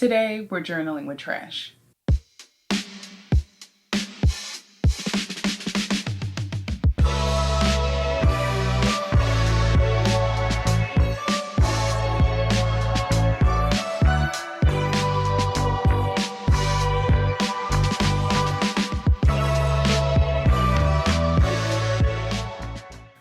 Today, we're journaling with trash.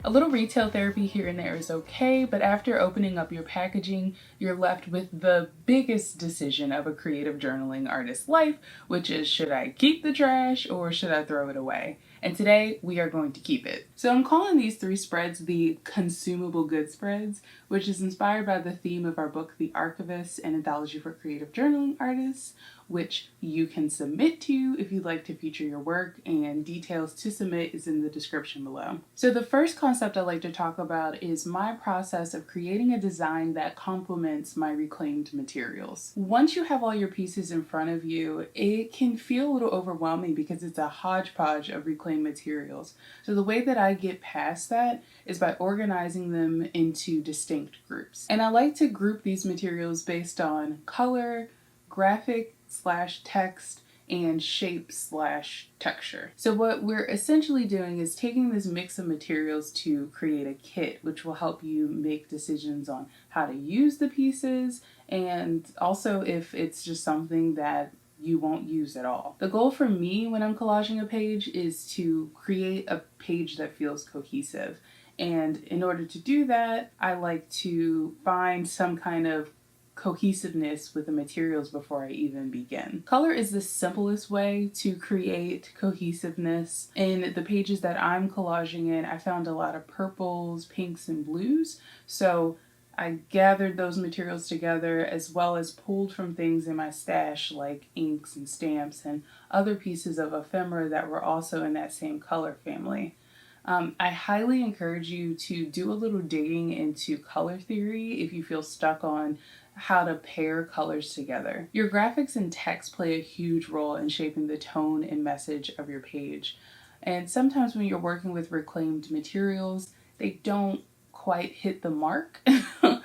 A little retail therapy here and there is okay, but after opening up your packaging, you're left with the biggest decision of a creative journaling artist's life, which is, should I keep the trash or should I throw it away? And today we are going to keep it. So I'm calling these 3 spreads the consumable goods spreads, which is inspired by the theme of our book, The Archivist, an anthology for creative journaling artists, which you can submit to if you'd like to feature your work, and details to submit is in the description below. So the first concept I'd like to talk about is my process of creating a design that complements my reclaimed materials. Once you have all your pieces in front of you, it can feel a little overwhelming because it's a hodgepodge of reclaimed materials. So the way that I get past that is by organizing them into distinct groups. And I like to group these materials based on color, graphic/text, and shape/texture. So what we're essentially doing is taking this mix of materials to create a kit, which will help you make decisions on how to use the pieces, and also if it's just something that you won't use at all. The goal for me when I'm collaging a page is to create a page that feels cohesive. And in order to do that, I like to find some kind of cohesiveness with the materials before I even begin. Color is the simplest way to create cohesiveness. In the pages that I'm collaging in, I found a lot of purples, pinks, and blues. So I gathered those materials together as well as pulled from things in my stash like inks and stamps and other pieces of ephemera that were also in that same color family. I highly encourage you to do a little digging into color theory if you feel stuck on how to pair colors together. Your graphics and text play a huge role in shaping the tone and message of your page. And sometimes when you're working with reclaimed materials, they don't quite hit the mark.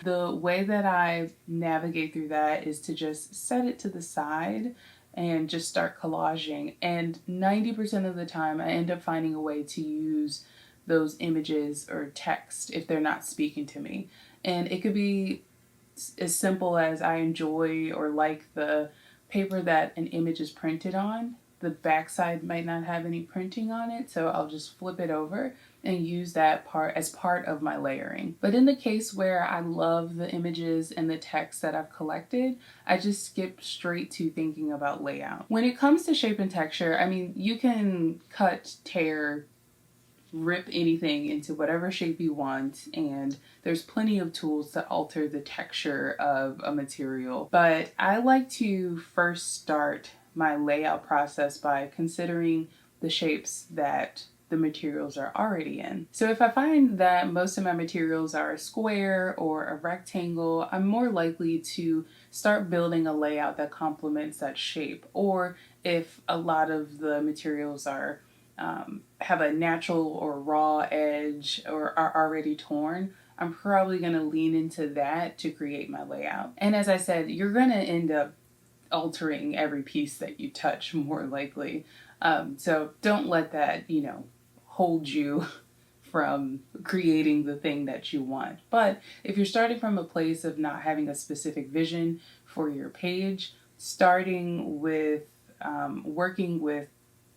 The way that I navigate through that is to just set it to the side and just start collaging. And 90% of the time, I end up finding a way to use those images or text if they're not speaking to me. And it could be as simple as I enjoy or like the paper that an image is printed on. The backside might not have any printing on it, so I'll just flip it over and use that part as part of my layering. But in the case where I love the images and the text that I've collected, I just skip straight to thinking about layout. When it comes to shape and texture, I mean, you can cut, tear, rip anything into whatever shape you want, and there's plenty of tools to alter the texture of a material. But I like to first start my layout process by considering the shapes that the materials are already in. So if I find that most of my materials are a square or a rectangle, I'm more likely to start building a layout that complements that shape. Or if a lot of the materials are have a natural or raw edge or are already torn, I'm probably going to lean into that to create my layout. And as I said, you're going to end up altering every piece that you touch more likely. So don't let that, hold you from creating the thing that you want. But if you're starting from a place of not having a specific vision for your page, starting with working with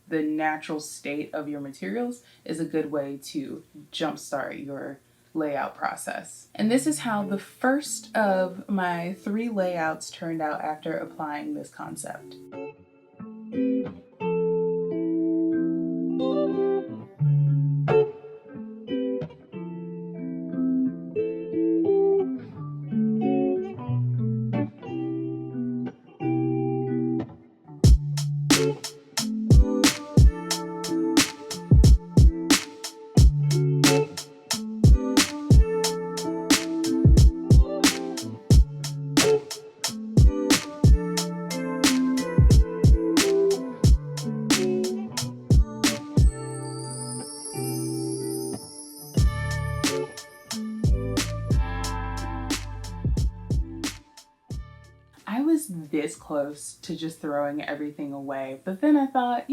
the natural state of your materials is a good way to jumpstart your layout process. And this is how the first of my 3 layouts turned out after applying this concept. this close to just throwing everything away. But then I thought,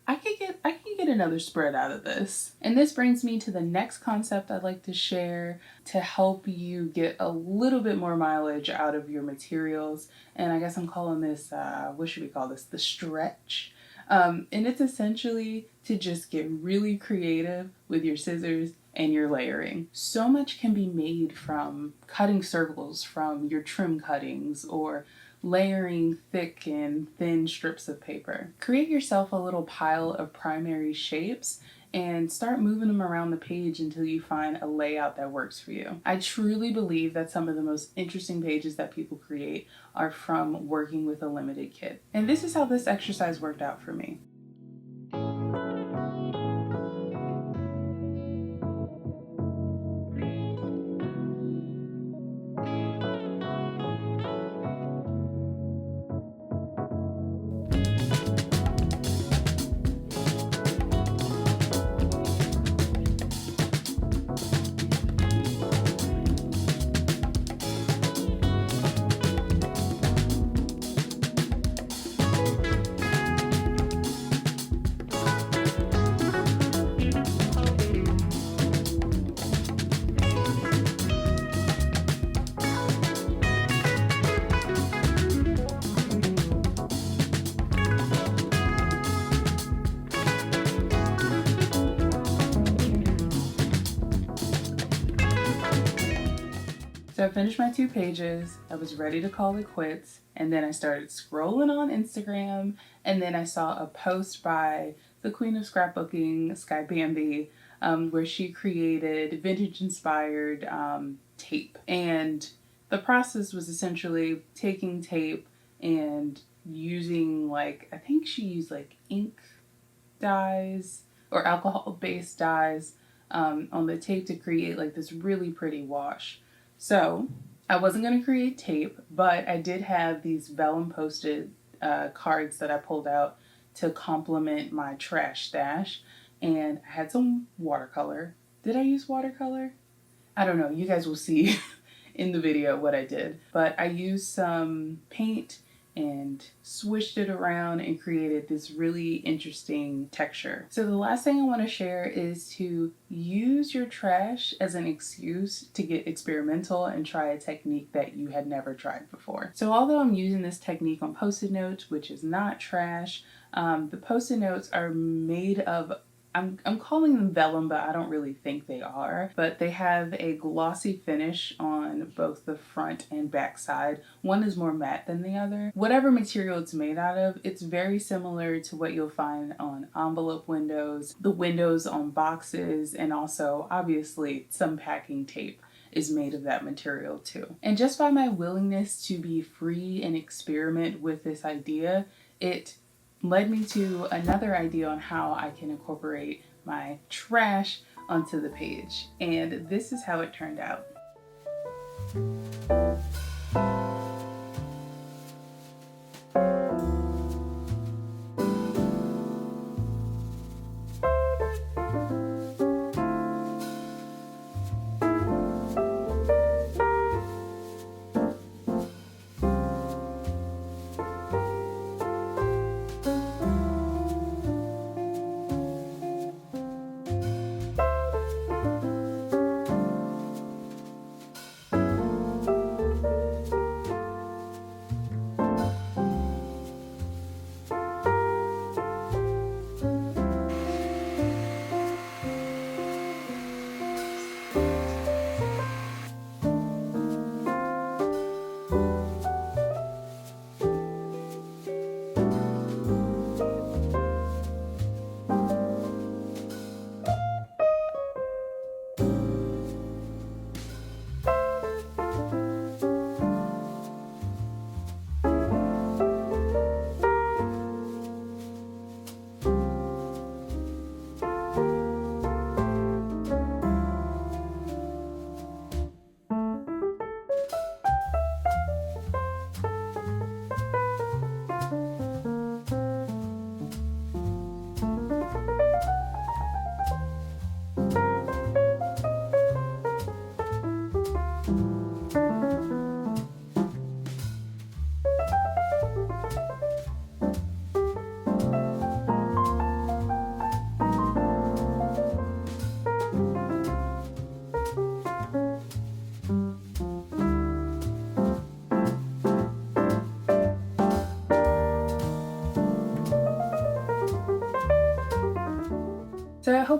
I can get another spread out of this. And this brings me to the next concept I'd like to share to help you get a little bit more mileage out of your materials. And I guess I'm calling this, what should we call this? The stretch. And it's essentially to just get really creative with your scissors and your layering. So much can be made from cutting circles from your trim cuttings or layering thick and thin strips of paper. Create yourself a little pile of primary shapes and start moving them around the page until you find a layout that works for you. I truly believe that some of the most interesting pages that people create are from working with a limited kit. And this is how this exercise worked out for me. So I finished my 2 pages, I was ready to call it quits, and then I started scrolling on Instagram, and then I saw a post by the queen of scrapbooking, Sky Bambi, where she created vintage-inspired tape. And the process was essentially taking tape and using, I think she used ink dyes or alcohol-based dyes on the tape to create this really pretty wash. So I wasn't going to create tape, but I did have these vellum posted cards that I pulled out to complement my trash stash. And I had some watercolor. Did I use watercolor? I don't know. You guys will see in the video what I did. But I used some paint and swished it around and created this really interesting texture. So the last thing I want to share is to use your trash as an excuse to get experimental and try a technique that you had never tried before. So although I'm using this technique on Post-it notes, which is not trash, the Post-it notes are made of I'm calling them vellum, but I don't really think they are. But they have a glossy finish on both the front and back side. One is more matte than the other. Whatever material it's made out of, it's very similar to what you'll find on envelope windows, the windows on boxes, and also, obviously, some packing tape is made of that material too. And just by my willingness to be free and experiment with this idea, it led me to another idea on how I can incorporate my trash onto the page. And this is how it turned out.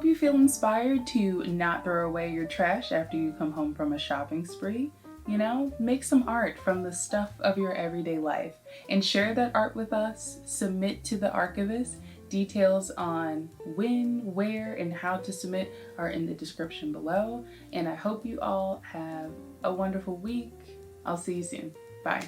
you feel inspired to not throw away your trash after you come home from a shopping spree. You know, make some art from the stuff of your everyday life and share that art with us. Submit to the archivist. Details on when, where, and how to submit are in the description below. And I hope you all have a wonderful week. I'll see you soon. Bye.